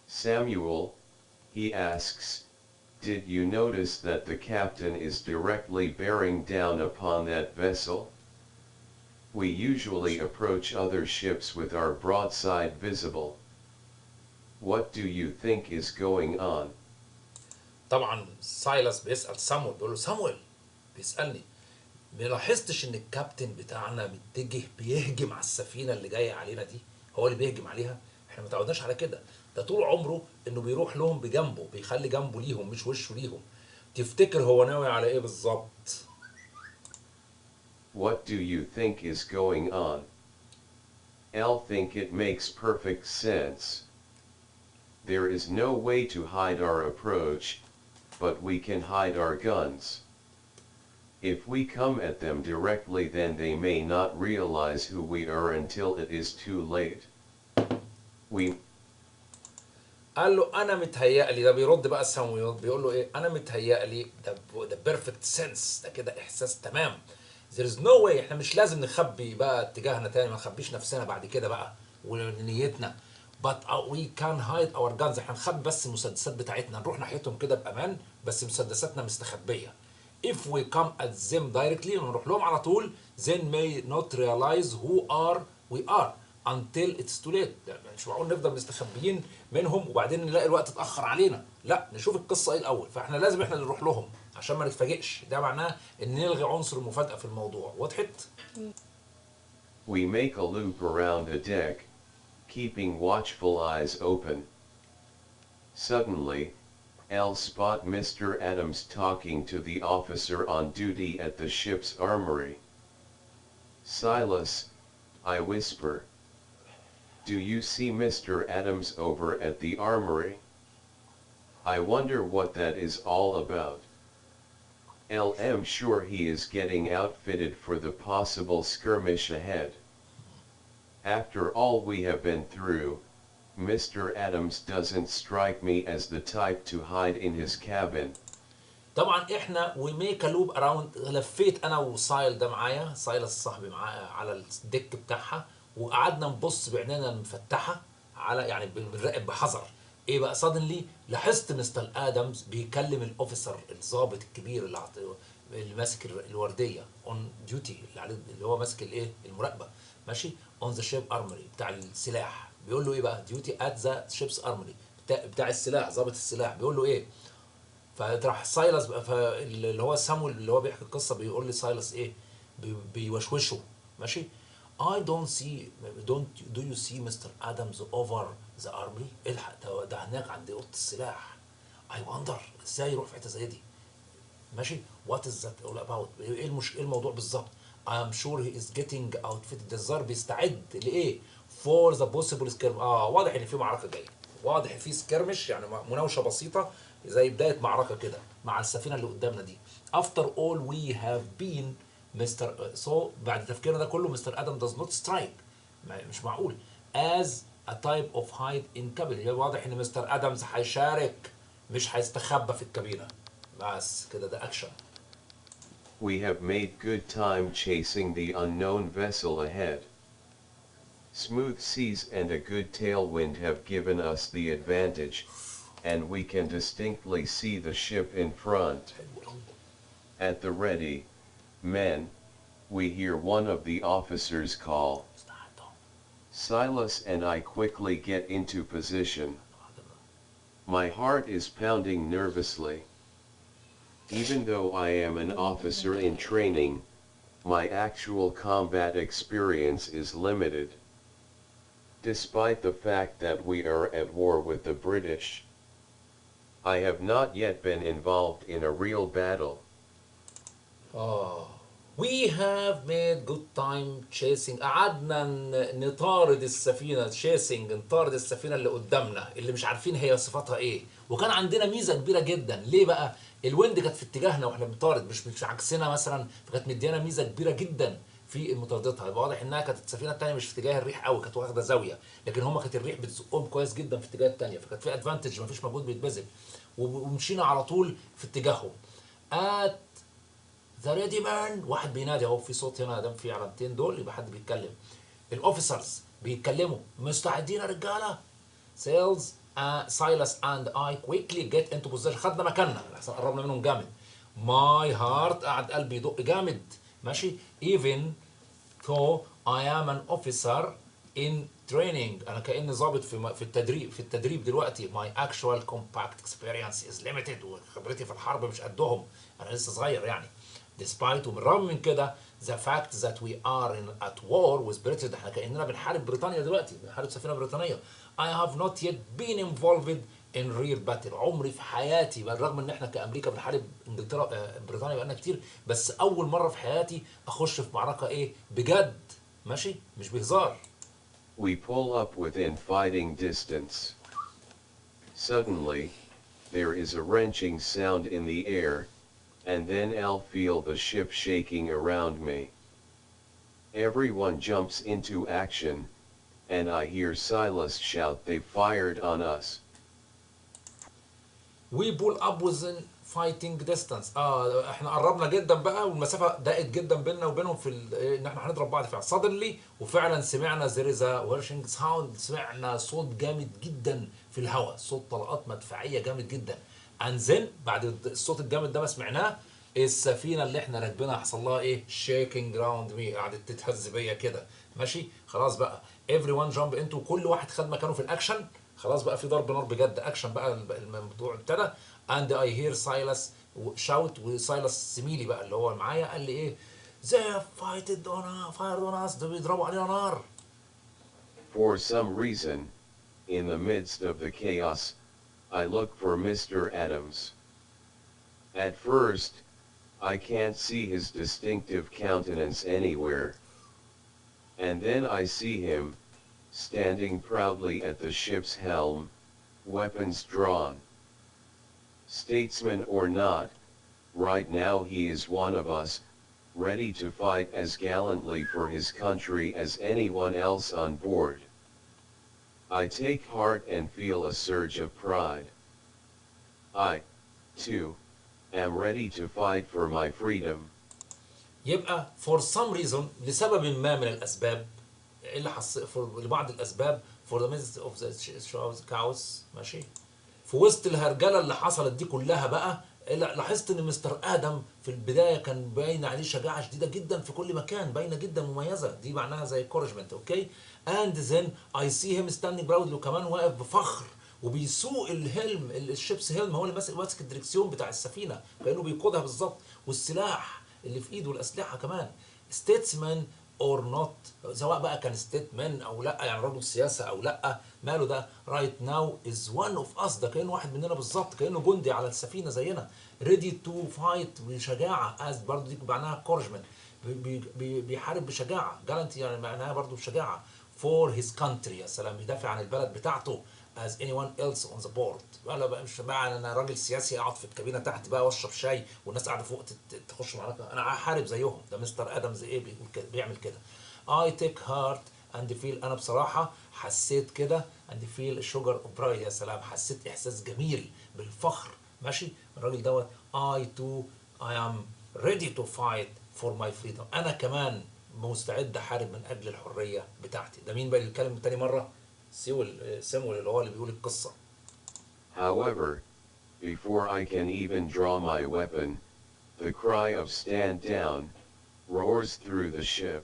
Samuel, he asks, did you notice that the captain is directly bearing down upon that vessel? We usually approach other ships with our broadside visible. What do you think is going on? طبعا سايلاس بيسأل سامويل، بيقول له سامويل بيسألني، ما لاحظتش ان الكابتن بتاعنا متجه بيهجم على السفينه اللي جايه علينا دي؟ هو اللي بيهجم عليها؟ احنا ما تعودناش على كده. ده طول عمره انه بيروح لهم بجنبه، بيخلي جنبه ليهم مش وشه ليهم. تفتكر هو ناوي على ايه بالظبط؟ What do you think is going on? I'll think it makes perfect sense. There is no way to hide our approach, but we can hide our guns. If we come at them directly, then they may not realize who we are until it is too late. We قال له انا متهيألي، ده بيرد بقى سامويل بيقول له ايه، انا متهيألي ده بيرفكت سنس، ده كده احساس تمام. there is no way، احنا مش لازم نخبي بقى اتجاهنا تاني، ما نخبيش نفسنا بعد كده بقى ونيتنا. but we can hide our guns، احنا نخبي بس المسدسات بتاعتنا، نروح ناحيتهم كده بامان بس مسدساتنا مستخبيه. if we come at them directly، نروح لهم على طول، then may not realize who are we are until it's too late. مش معقول نفضل مستخبيين منهم وبعدين نلاقي الوقت اتاخر علينا، لا نشوف القصه ايه الاول. فاحنا لازم احنا اللي نروح لهم عشان ما نتفاجئش. ده معناه ان نلغي عنصر المفاجاه في الموضوع. وضحت؟ we make a loop around a deck, keeping watchful eyes open. Suddenly, I'll spot Mr. Adams talking to the officer on duty at the ship's armory. Silas, I whisper. Do you see Mr. Adams over at the armory? I wonder what that is all about. I'm sure he is getting outfitted for the possible skirmish ahead. After all we have been through, Mr. Adams doesn't strike me as the type to hide in his cabin. طبعا احنا we make a loop around، لفيت انا وسايل ده معايا، سايلس صاحبي معايا على الديك بتاعها، وقعدنا نبص بعينينا المفتحه على، يعني بنراقب بحذر. ايه بقى suddenly لاحظت مستر ادمز بيكلم الاوفيسر الضابط الكبير اللي ماسك الورديه اون ديوتي، اللي هو ماسك الايه المراقبه، ماشي، اون ذا شيب ارموري بتاع السلاح. بيقول له ايه بقى؟ ديوتي ات ذا شيبس ارموري، بتاع السلاح، ضابط السلاح. بيقول له ايه؟ فراح سايلس بقى، اللي هو سامويل اللي هو بيحكي القصه بيقول لي سايلس ايه، بيوشوشه، ماشي. I don't see don't do you see Mr. Adams over the armory؟ الحق ده هناك عند اوضه السلاح. I wonder ازاي يروح في حته زي دي، ماشي. what is that all about؟ ايه ايه الموضوع بالظبط؟ I'm sure he is getting outfitted، ده الظاهر بيستعد لايه؟ for the possible skirmish. واضح ان في معركه جايه، واضح ان في سكرمش، يعني مناوشه بسيطه زي بدايه معركه كده مع السفينه اللي قدامنا دي. after all we have been مستر بعد تفكيرنا ده كله مستر ادم does not strike، مش معقول as a type of hide in cabin. واضح ان مستر ادمز هيشارك، مش هيستخبى في الكابينه. بس كده ده اكشن. We have made good time chasing the unknown vessel ahead. Smooth seas and a good tailwind have given us the advantage, and we can distinctly see the ship in front. At the ready, men, we hear one of the officers call. Silas and I quickly get into position. My heart is pounding nervously. Even though I am an officer in training, my actual combat experience is limited. Despite the fact that we are at war with the British, I have not yet been involved in a real battle. We have made good time chasing، قعدنا نطارد السفينة، chasing نطارد السفينة اللي قدامنا اللي مش عارفين هي صفاتها ايه. وكان عندنا ميزة كبيرة جدا، ليه بقى؟ الويند كانت في اتجاهنا واحنا بنطارد، مش عكسنا مثلا، فكانت مديانا ميزة كبيرة جدا في مطاردتها. يبقى واضح انها كانت السفينة الثانية مش في اتجاه الريح قوي، كانت واخدة زاوية، لكن هما كانت الريح بتزقهم كويس جدا في اتجاه الثانية، فكانت في ادفانتج، مفيش مجهود بيتبذل، ومشينا على طول في اتجاههم. at ذا ريدي مان، واحد بينادي اهو، في صوت هنا دام في علامتين دول يبقى حد بيتكلم. الاوفيسرز بيتكلموا، مستعدين يا رجاله؟ سيلز سايلس اند اي كويكلي جيت انتو بوزيشن، خدنا مكاننا احسن قربنا منهم جامد. ماي هارت قعد قلبي يدق جامد ماشي. even though I am an officer in training، انا كاني ضابط في التدريب دلوقتي. my actual compact experience is limited، وخبرتي في الحرب مش قدهم، انا لسه صغير يعني. despite، وبالرغم من كده the fact that we are at war with Britain، احنا كاننا بنحارب بريطانيا دلوقتي، بنحارب سفينه بريطانيه. I have not yet been involved in real battle، عمري في حياتي بالرغم ان احنا كامريكا بنحارب انجلترا بريطانيا بقالنا كتير، بس اول مره في حياتي اخش في معركه ايه بجد ماشي، مش بهزار. We pull up within fighting distance. Suddenly, there is a wrenching sound in the air, and then I'll feel the ship shaking around me. Everyone jumps into action, and I hear Silas shout they fired on us. We pull up within fighting distance، احنا قربنا جدا بقى، والمسافه ضاقت جدا بيننا وبينهم في ان احنا هنضرب بعض فعلا. suddenly، وفعلا سمعنا there is a whirring sound، سمعنا صوت جامد جدا في الهواء، صوت طلقات مدفعيه جامد جدا. and then بعد الصوت الجامد ده ما سمعناه، السفينه اللي احنا راكبينها حصل لها ايه؟ shaking around me، قعدت تتهز بيا كده ماشي. خلاص بقى everyone jump into، كل واحد خد مكانه في الاكشن، خلاص بقى في ضرب نار بجد، اكشن بقى الموضوع ابتدى. and I hear Silas shout، وسايلس زميلي بقى اللي هو معايا قال لي ايه؟ they fired on us، ده بيضربوا علينا نار. For some reason, in the midst of the chaos, I look for Mr. Adams. At first, I can't see his distinctive countenance anywhere. And then I see him, standing proudly at the ship's helm, weapons drawn. Statesman or not, right now he is one of us, ready to fight as gallantly for his country as anyone else on board. I take heart and feel a surge of pride. I, too, am ready to fight for my freedom. يبقى for some reason، لسبب ما من الاسباب اللي لبعض الاسباب for the midst of the chaos ماشي، في وسط الهرجله اللي حصلت دي كلها بقى، لاحظت ان مستر ادم في البدايه كان باين عليه شجاعه شديده جدا في كل مكان، باينه جدا مميزه، دي معناها زي encouragement. اوكي. and then I see him standing proudly، وكمان واقف بفخر وبيسوق الهلم، الشيبس هيلم، هو اللي ماسك الدركسيون بتاع السفينه كانه بيقودها بالظبط، والسلاح اللي في ايده والاسلحه كمان. statesman or not، سواء بقى كان ستيتمان او لا، يعني رجل سياسه او لا، ماله ده؟ right now is one of us، ده كانه واحد مننا بالظبط، كانه جندي على السفينه زينا. ready to fight بشجاعه، as برضه دي معناها encouragement، بيحارب بشجاعه. جالنتي يعني معناها برضه بشجاعه. for his country، يا سلام، بيدافع عن البلد بتاعته. as anyone else on the board، ولا بقى مش بقى انا راجل سياسي اقعد في الكابينه تحت بقى واشرب شاي والناس قاعده فوق تخش معركه، انا هحارب زيهم. ده مستر ادمز ايه بيقول كده، بيعمل كده. I take heart and feel، انا بصراحه حسيت كده and feel sugar of pride، يا سلام، حسيت احساس جميل بالفخر ماشي. الراجل دوت I too I am ready to fight for my freedom، انا كمان مستعد احارب من اجل الحريه بتاعتي. ده مين بقى اللي بيتكلم تاني مره؟ سيمويل اللي هو اللي بيقول القصه. However, before I can even draw my weapon, the cry of "Stand down" roars through the ship.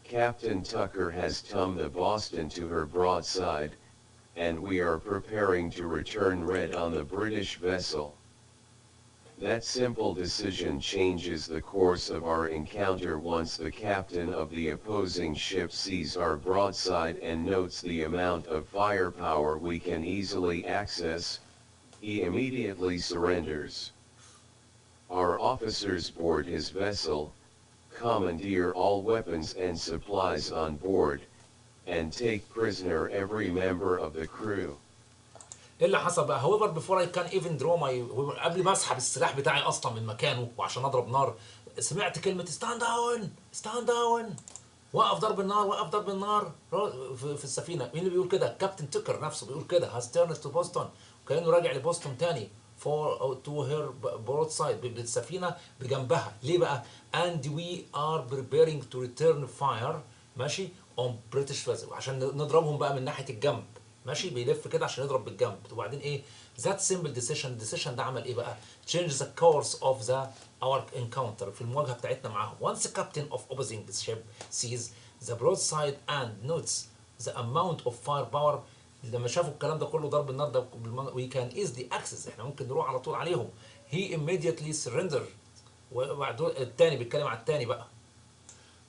Captain Tucker has tummed the Boston to her broadside, and we are preparing to return red on the British vessel. That simple decision changes the course of our encounter once the captain of the opposing ship sees our broadside and notes the amount of firepower we can easily access. He immediately surrenders. Our officers board his vessel, commandeer all weapons and supplies on board, and take prisoner every member of the crew. ايه اللي حصل بقى؟ however before I can even draw my، قبل ما اسحب السلاح بتاعي اصلا من مكانه وعشان اضرب نار، سمعت كلمه stand down stand down، وقف ضرب النار، وقف ضرب النار في السفينه. مين اللي بيقول كده؟ كابتن تكر نفسه بيقول كده. has turned to Boston، وكانه راجع لبوسطن تاني. for to her broadside، بالسفينه بجنبها. ليه بقى؟ and we are preparing to return fire ماشي on British vessel، عشان نضربهم بقى من ناحيه الجنب ماشي، بيلف كده عشان يضرب بالجنب. وبعدين ايه ذات سيمبل ديسيشن ده عمل ايه بقى؟ change the course of the our encounter في المواجهه بتاعتنا معاهم. once the captain of opposing ship sees the broadside and notes the amount of firepower. لما شافوا الكلام ده كله ضرب النار ده we can easily access احنا ممكن نروح على طول عليهم. he immediately surrender. وبعد التاني بيتكلم على التاني بقى.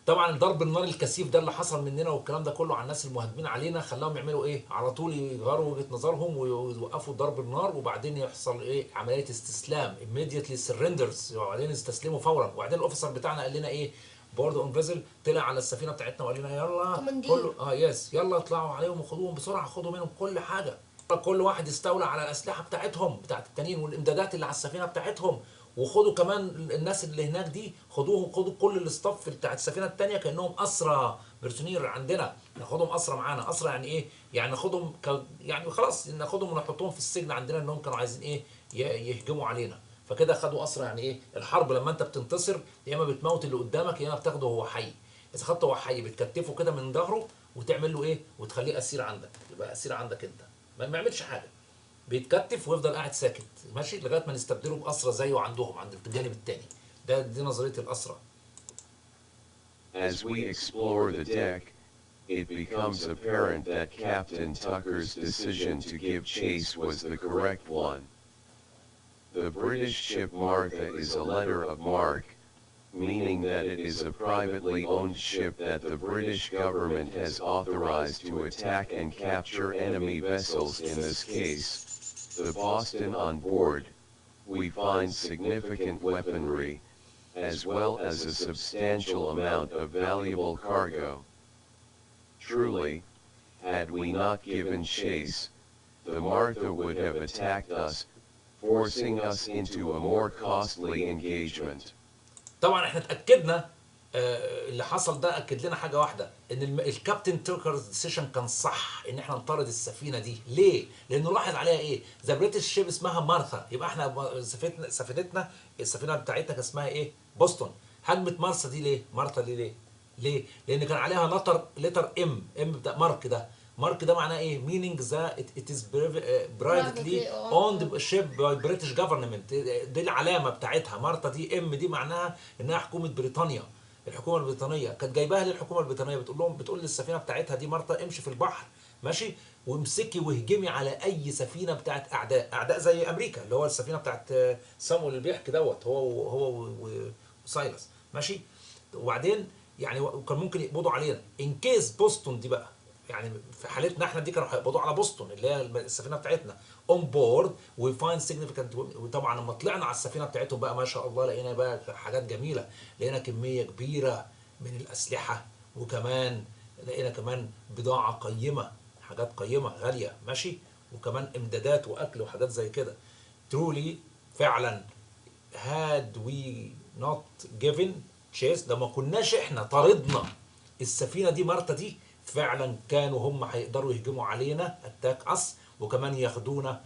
طبعا ضرب النار الكثيف ده اللي حصل مننا والكلام ده كله على الناس المهاجمين علينا خلاهم يعملوا ايه؟ على طول يغيروا وجهه نظرهم ويوقفوا ضرب النار، وبعدين يحصل ايه؟ عمليه استسلام immediately surrenders، وبعدين استسلموا فورا. وبعدين الاوفيسر بتاعنا قال لنا ايه؟ بورد اون فيزل طلع على السفينه بتاعتنا وقال لنا يلا كله يس يلا اطلعوا عليهم وخدوهم بسرعه، خدوا منهم كل حاجه. كل واحد يستولى على الاسلحه بتاعتهم بتاعت التانيين والامدادات اللي على السفينه بتاعتهم، وخدوا كمان الناس اللي هناك دي، خدوهم، خدوا كل الاستاف بتاعت السفينه الثانيه كانهم اسرى برسونير عندنا، ناخدهم اسرى معانا. اسرى يعني ايه؟ يعني ناخدهم يعني خلاص ناخدهم ونحطهم في السجن عندنا، انهم كانوا عايزين ايه؟ يهجموا علينا. فكده خدوا اسرى. يعني ايه الحرب؟ لما انت بتنتصر يا اما بتموت اللي قدامك يا اما بتاخده هو حي. اذا خدته هو حي بتكتفه كده من ظهره وتعمل له ايه؟ وتخليه اسير عندك، يبقى اسير عندك انت، ما يعملش حاجه، بيتكتف ويفضل قاعد ساكت ماشي لغايه ما نستبدله باسرى زيه عندهم عند الجانب الثاني. دي نظريه الاسرى. As we explore the deck, it becomes apparent that Captain Tucker's decision to give chase was the correct one. The British ship Martha is a letter of marque, meaning that it is a privately owned ship that the British government has authorized to attack and capture enemy vessels. In this case, the Boston on board, we find significant weaponry, as well as a substantial amount of valuable cargo. Truly, had we not given chase, the Martha would have attacked us, forcing us into a more costly engagement. طبعا احنا اتاكدنا اللي حصل ده اكد لنا حاجه واحده، ان الكابتن توكرز ديسيشن كان صح ان احنا نطارد السفينه دي. ليه؟ لانه لاحظ عليها ايه؟ ذا بريتش شيب اسمها مارثا، يبقى احنا سفينتنا السفينه بتاعتنا كان اسمها ايه؟ بوسطن. هجمه مارثا دي ليه؟ مارثا دي ليه؟ ليه؟ لان كان عليها لتر ام بتاع مارك ده. مارك ده معناه ايه؟ meaning that it is privately owned ship by British government. دي العلامه بتاعتها. مارتا دي ام دي معناها انها حكومه بريطانيا. الحكومه البريطانيه كانت جايباها للحكومه البريطانيه، بتقول للسفينه بتاعتها دي مارتا امشي في البحر ماشي وامسكي واهجمي على اي سفينه بتاعت اعداء زي امريكا، اللي هو السفينه بتاعت سامويل اللي بيحكي دوت هو وسايلس ماشي. وبعدين يعني كان ممكن يقبضوا علينا ان كيس بوسطن دي بقى، يعني في حالتنا احنا دي كانوا هيقبضوا على بوسطن اللي هي السفينه بتاعتنا اون بورد وي فايند سيجنيفيكانت. وطبعا لما طلعنا على السفينه بتاعتهم بقى ما شاء الله لقينا بقى حاجات جميله، لقينا كميه كبيره من الاسلحه، وكمان لقينا كمان بضاعه قيمه، حاجات قيمه غاليه ماشي، وكمان امدادات واكل وحاجات زي كده. ترولي فعلا had we not given chase، لو ما كناش احنا طاردنا السفينه دي مارتا دي فعلا كانوا هم هيقدروا يهجموا علينا اتاك اس، وكمان ياخدونا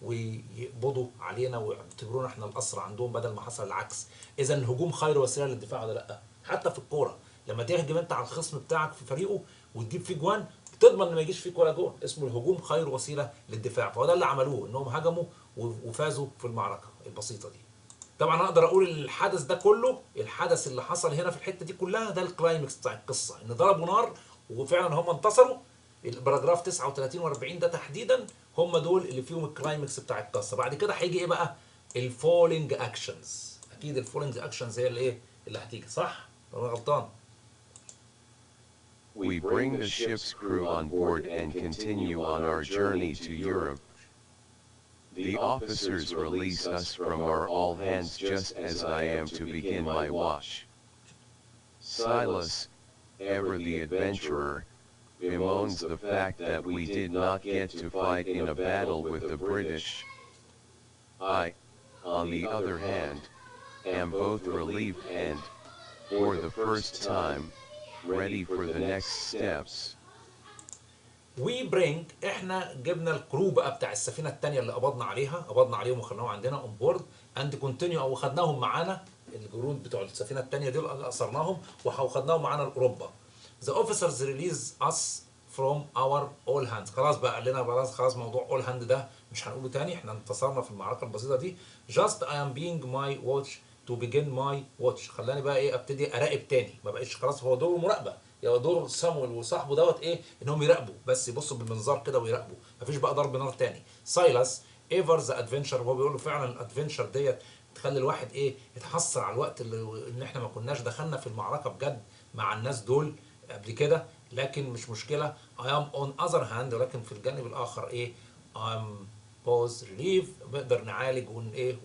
ويقبضوا علينا ويعتبرونا احنا الاسرى عندهم بدل ما حصل العكس. اذا الهجوم خير وسيله للدفاع ولا لا؟ حتى في الكوره لما تهجم انت على الخصم بتاعك في فريقه وتجيب فيه جوان تضمن ان ما يجيش فيك ولا جون. اسمه الهجوم خير وسيله للدفاع. فهو ده اللي عملوه، انهم هجموا وفازوا في المعركه البسيطه دي. طبعا اقدر اقول الحدث ده كله، الحدث اللي حصل هنا في الحته دي كلها ده الكلايمكس بتاع القصه، ان ضربوا نار وفعلا هم انتصروا. الباراجراف 39 و40 ده تحديدا هم دول اللي فيهم الكلايمكس بتاع القصه. بعد كده هيجي ايه بقى؟ الفولينج اكشنز. اكيد الفولينج اكشنز هي اللي ايه اللي هتيجي، صح ولا انا غلطان؟ We bring the ship's crew on board and continue on our journey to Europe. The officers release us from our all hands just as I am to begin my watch. Silas, ever the adventurer, bemoans the fact that we did not get to fight in a battle with the British. I, on the other hand, am both relieved and, for the first time, ready for the next steps. وي برينج احنا جبنا الكرو بقى بتاع السفينه الثانيه اللي قبضنا عليهم وخدناهم عندنا اون بورد اند كونتينيو، او خدناهم معانا. الجنود بتوع السفينه الثانيه دول اسرناهم وخدناهم معانا لاوروبا. ذا اوفيسرز ريليز اس from our all hands. خلاص بقى قال لنا خلاص موضوع all hand ده مش هنقوله تاني، احنا انتصرنا في المعركة البسيطة دي. just I am being my watch to begin my watch. خلاني بقى ايه ابتدي اراقب تاني، ما بقتش خلاص هو دور المراقبة، يا دور سامويل وصاحبه دوت ايه انهم يراقبوا بس، يبصوا بالمنظار كده ويراقبوا، مفيش بقى ضرب نار تاني. سايلاس ايفر ذا ادفنتشر، هو بيقول له فعلا الادفنتشر ديت تخلي الواحد ايه يتحسر على الوقت اللي ان احنا ما كناش دخلنا في المعركة بجد مع الناس دول قبل كده، لكن مش مشكلة. I am on other hand، ولكن في الجانب الآخر إيه I'm pause relief، بنقدر نعالج ايه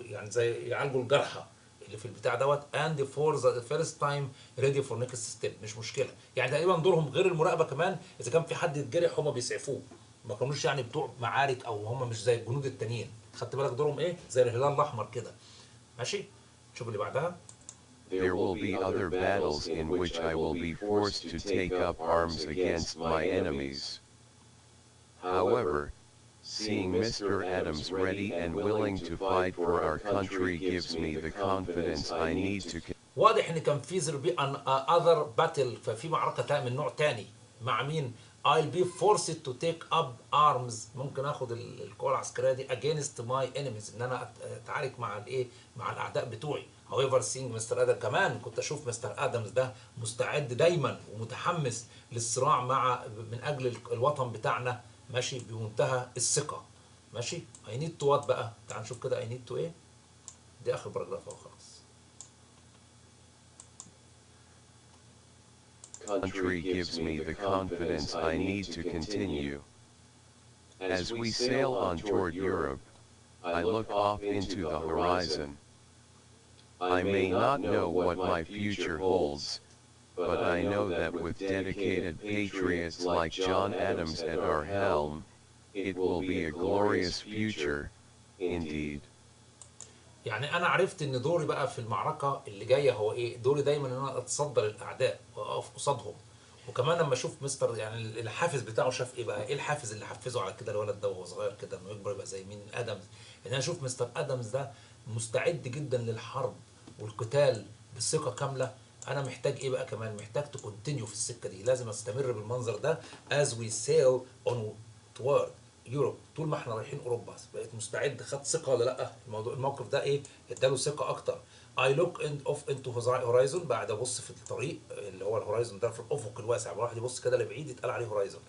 يعني زي يعالجوا الجرحى اللي في البتاع دوت and for the first time ready for next step. مش مشكلة يعني تقريبا دورهم غير المراقبة كمان، إذا كان في حد يتجرح هم بيسعفوه، ما كانوش يعني بتوع معارك أو هم مش زي الجنود التانيين. خدت بالك دورهم إيه زي الهلال الأحمر كده. ماشي شوف اللي بعدها. There will be other battles in which I will be forced to take up arms against my enemies. However, seeing Mr. Adams ready and willing to fight for our country gives me the confidence I need to واضح ان كان في there be an other battle، ففي معركة من نوع تاني مع مين؟ I'll be forced to take up arms، ممكن اخد القوة العسكرية دي against my enemies، ان انا اتعارك مع الايه مع الاعداء بتوعي. however seeing Mr. Adams، كمان كنت اشوف مستر ادمز ده مستعد دايما ومتحمس للصراع مع من اجل الوطن بتاعنا، ماشي بمنتهى الثقة. ماشي I need to what بقى، تعال نشوف كده I need to ايه، دي اخر باراجراف اهو خلاص. country gives me the confidence I need to continue. As we sail on toward Europe, I look off into the horizon. I may not know what my future holds, but I know that with dedicated patriots like John Adams at our helm, it will be a glorious future, indeed. يعني انا عرفت ان دوري بقى في المعركه اللي جايه هو ايه، دوري دايما ان انا اتصدى للاعداء واقف قصادهم. وكمان لما اشوف مستر يعني الحافز بتاعه شاف ايه بقى، ايه الحافز اللي حفزه على كده الولد ده وهو صغير كده انه يكبر يبقى زي مين؟ ادمز. ان انا اشوف مستر ادمز ده مستعد جدا للحرب والقتال بثقه كامله. انا محتاج ايه بقى كمان؟ محتاج تكونتينيو في السكه دي، لازم استمر بالمنظر ده as we sail on toward يوروب، طول ما احنا رايحين اوروبا. بقيت مستعد، خد ثقه ولا لا؟ الموقف ده ايه اداله ثقه اكتر. I look off into horizon، بعد ابص في الطريق اللي هو الهورايزون ده في الافق الواسع، الواحد يبص كده لبعيد يتقال عليه هورايزون.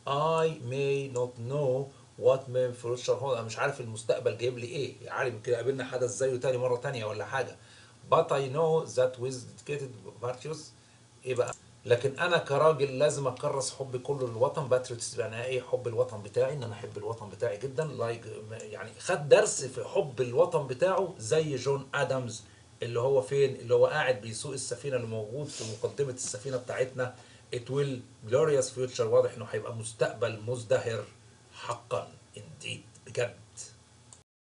I may not know what may future hold، انا مش عارف المستقبل جايب لي ايه، عارف كده قابلنا حدث زيه تاني مره تانيه ولا حاجه. but I know that with dedicated virtues ايه بقى، لكن انا كراجل لازم اكرس حبي كله للوطن. باتريوتس يعني ايه؟ حب الوطن بتاعي، ان انا احب الوطن بتاعي جدا. لايك يعني خد درس في حب الوطن بتاعه زي جون ادمز اللي هو فين، اللي هو قاعد بيسوق السفينه اللي موجود في مقدمه السفينه بتاعتنا. it will glorious future، واضح انه هيبقى مستقبل مزدهر حقا indeed بجد.